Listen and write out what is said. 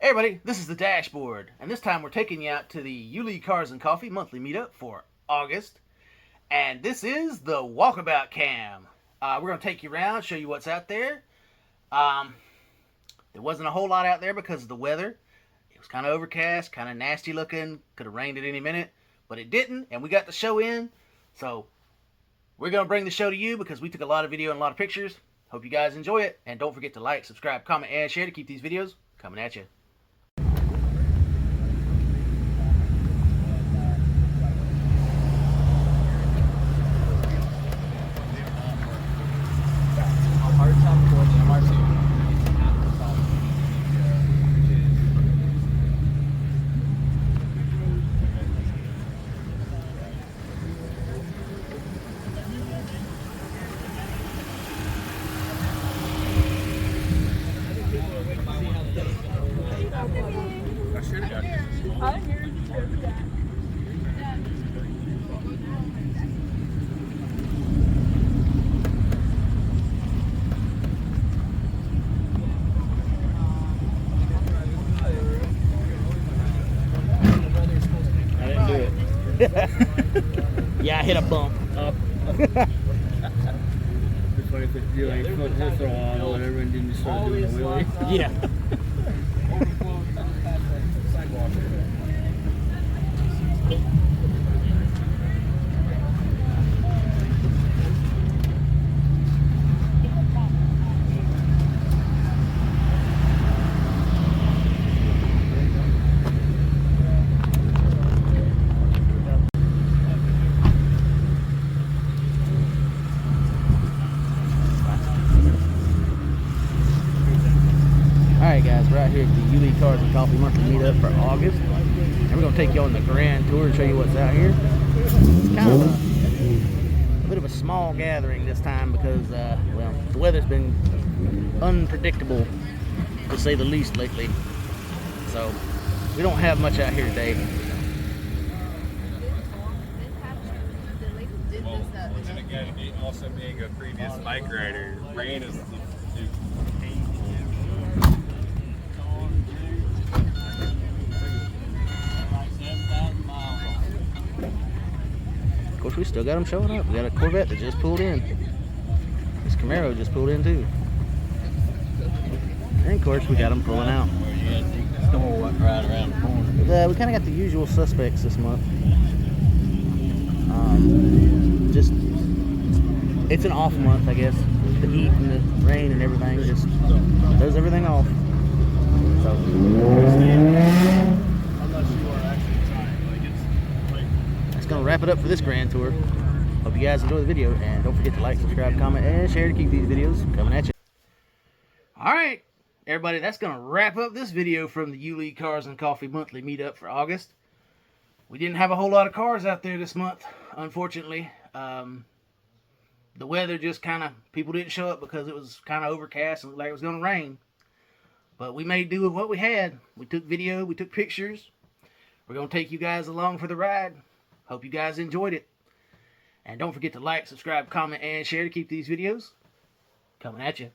Hey everybody, this is the dashboard, and this time we're taking you out to the Yulee Cars and Coffee monthly meetup for August. And this is the Walkabout cam. We're going to take you around, show you what's out there. There wasn't a whole lot out there because of the weather. It was kind of overcast, kind of nasty looking, could have rained at any minute, but it didn't, and we got the show in. So we're going to bring the show to you because we took a lot of video and a lot of pictures. Hope you guys enjoy it, and don't forget to like, subscribe, comment, and share to keep these videos coming at you. Yeah, I hit a bump. Up. It's funny if you like put this throw on or whatever and then you start doing a wheelie. Yeah. Alright guys, we're out here at the Yulee Cars and Coffee monthly meetup for August. And we're going to take you on the grand tour and show you what's out here. It's kind of a bit of a small gathering this time because, well, the weather's been unpredictable, to say the least, lately. So, we don't have much out here today. Well, then again, also being a previous bike rider, rain is painful. Of course, we still got them showing up. We got a Corvette that just pulled in. This Camaro just pulled in too. And of course, we got them pulling out. Right around the corner. We kind of got the usual suspects this month. Just, it's an off month, I guess. The heat and the rain and everything just throws everything off. So, that's going to wrap it up for this grand tour. Hope you guys enjoy the video, and don't forget to like, subscribe, comment, and share to keep these videos coming at you. Alright, everybody, that's going to wrap up this video from the Yulee Cars and Coffee monthly meetup for August. We didn't have a whole lot of cars out there this month, unfortunately. The weather just kind of, people didn't show up because it was kind of overcast and looked like it was going to rain. But we made do with what we had. We took video, we took pictures. We're going to take you guys along for the ride. Hope you guys enjoyed it. And don't forget to like, subscribe, comment, and share to keep these videos coming at you.